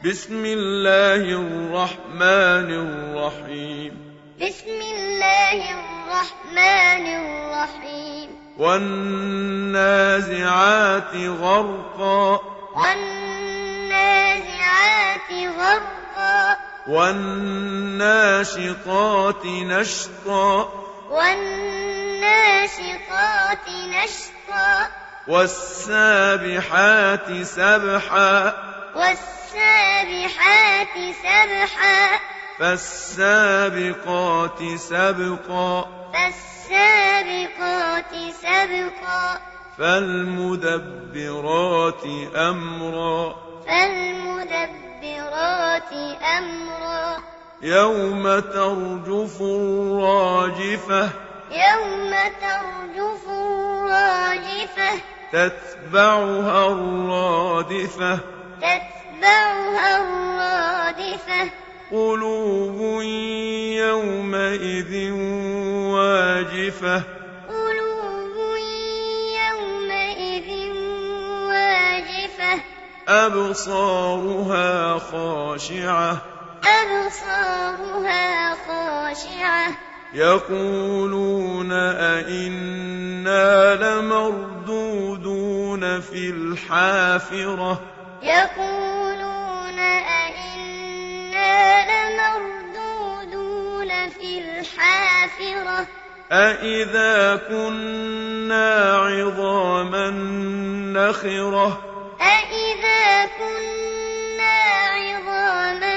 بسم الله الرحمن الرحيم. بسم الله الرحمن الرحيم. والنازعات غرقا. والنازعات غرقا. والناشطات نشطا. والناشطات نشطا. والسابحات سبحا. والسابحات سبحا. فالسابقات سبقا. فالسابقات سبقا. فالمدبرات أمرا. فالمدبرات أمرا. يوم ترجف الراجفة. يوم ترجف الراجفة. تتبعها الرادفة. تتبعها الرادفة. قلوب يومئذ واجفة. قلوب يومئذ واجفة. أبصارها خاشعة. أبصارها خاشعة. يقولون أئنا لمردودون في الحافرة. يقولون أئنا لمردودون في الحافرة. أئذا كنا عظاما نخرة. أئذا كنا عظاما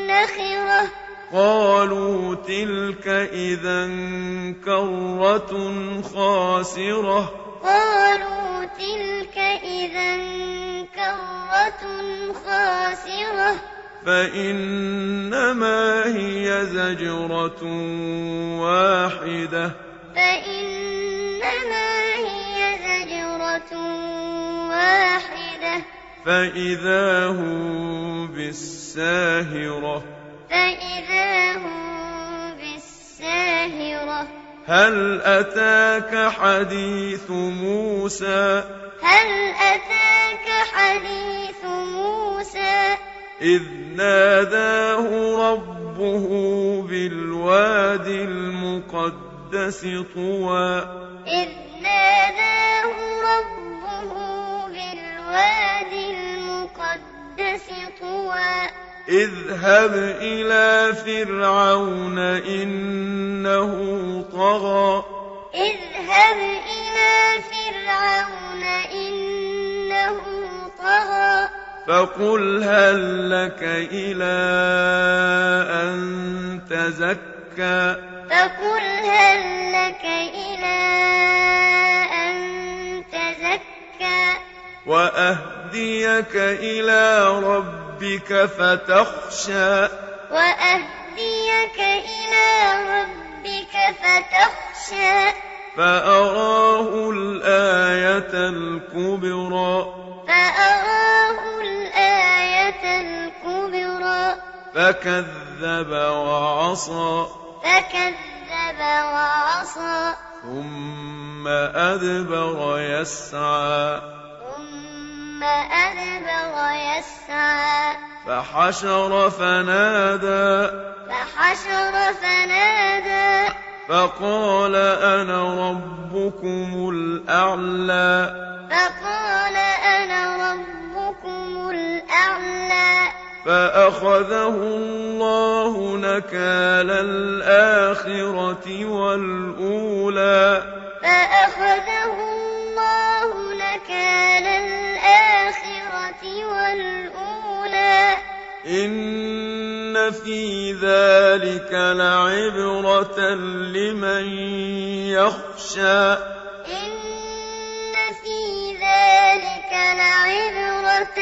نخرة. قالوا تلك إذا كرة خاسرة. قالوا تلك إذا كرة خاسرة. فإنما هي زجرة واحدة. فإنما هي زجرة واحدة. فإذا هم بالساهرة. فإذا هم بالساهرة. هل أتاك حديث موسى. هل أتاك حديث موسى. إذ ناداه ربه بالواد المقدس طوى. إذ ناداه ربه بالواد المقدس طوى. اذهب إلى فرعون إنه طغى. اذهب إلى فرعون إنه طغى. فقل هل لك إلى أن تزكى. فقل هل لك إلى أن تزكى. وأهديك إلى ربك فتخشى. وأهديك إلى ربك فتخشى. فأراه الآية الكبرى. فأراه الآية الكبرى. فكذب وعصى. فكذب وعصى. ثم أدبر يسعى. ثم أدبر يسعى. فحشر فنادى. فحشر فنادى. فقال أنا ربكم الأعلى. فقال أنا ربكم الأعلى. فأخذه الله نكال الآخرة والأولى. فأخذه الله نكال الآخرة والأولى. إن في ذلك لعبرة لمن يخشى. إن في ذلك لعبرة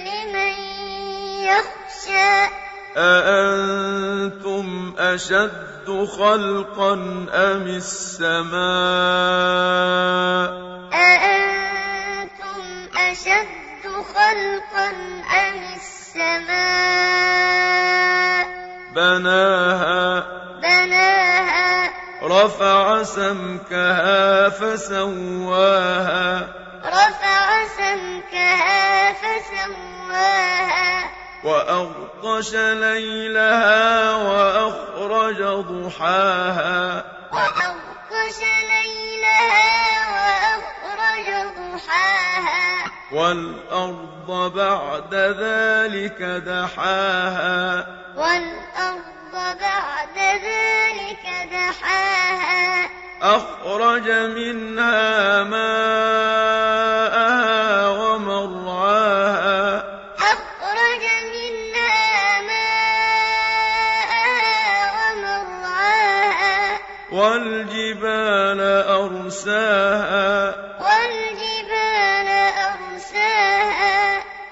لمن يخشى. أأنتم أشد خلقا أم السماء. أأنتم أشد خلقا أم السماء. بناها. بناها. رفع سمكها فسواها. رفع سمكها فسواها. وأغطش ليلها وأخرج ضحاها وأغطش ليلها وأخرج ضحاها والأرض بعد ذلك دحاها والأرض بعد ذلك دحاها أخرج منها ماءها ومرعاها أخرج منها ماءها ومرعاها والجبال أرساها والجبال أرساها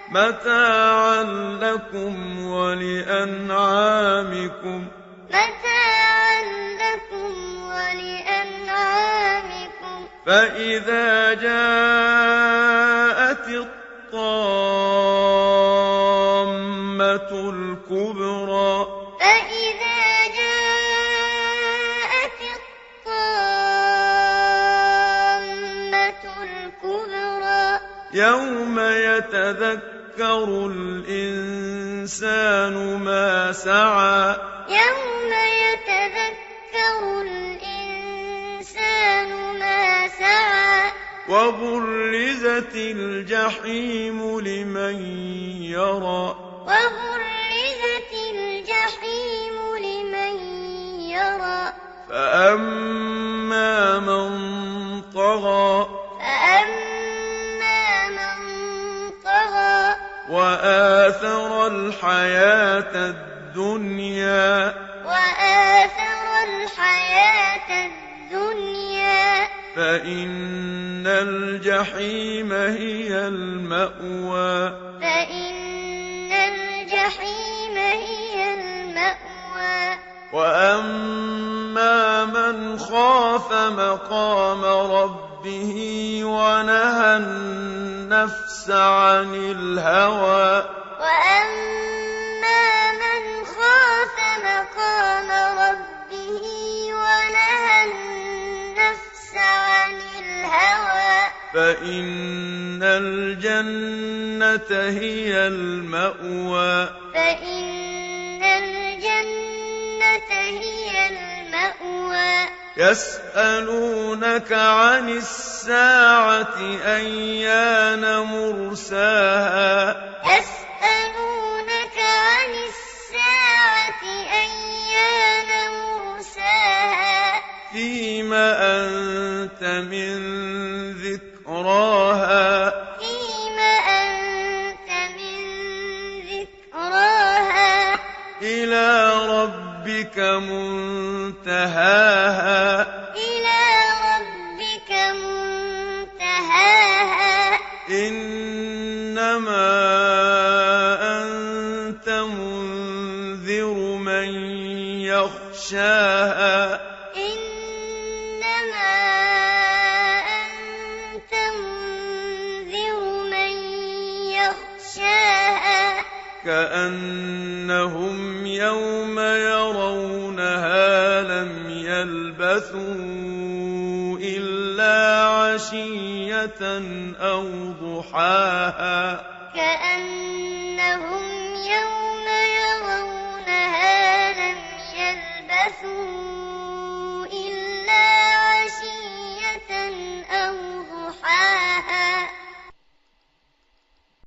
متاعا لكم ولأنعامكم متاعا لكم ولأنعامكم فإذا جاءت الطامة الكبرى فإذا جاءت الطامة الكبرى يوم يتذكر الإنسان ما سعى يوم يتذكر الإنسان ما سعى وبرزت الجحيم لمن يرى وبرزت الجحيم لمن يرى فأما من طغى فأما من طغى وآثر الحياة الدنيا وآثر الحياة الدنيا فإن الجحيم هي المأوى فإن الجحيم هي المأوى وأما من خاف مقام ربه ونهى النفس عن الهوى وأما من خاف مقام ربه ونهى النفس عن الهوى فإن الجنة هي المأوى فإن الجنة هي المأوى يسألونك عن الساعة أيان مرساها يسألونك عن الساعة أيان مرساها فيم أنت من ذكراها فيم أنت من ذكراها إلى ربك منتهاها إلى ربك منتهاها إنما أنت منذر من يخشاها إنما أنت منذر من يخشاها كأنهم يوم يرونها لم يلبثوا إلا عشية أو ضحاها كأنهم يوم يرونها لم يلبثوا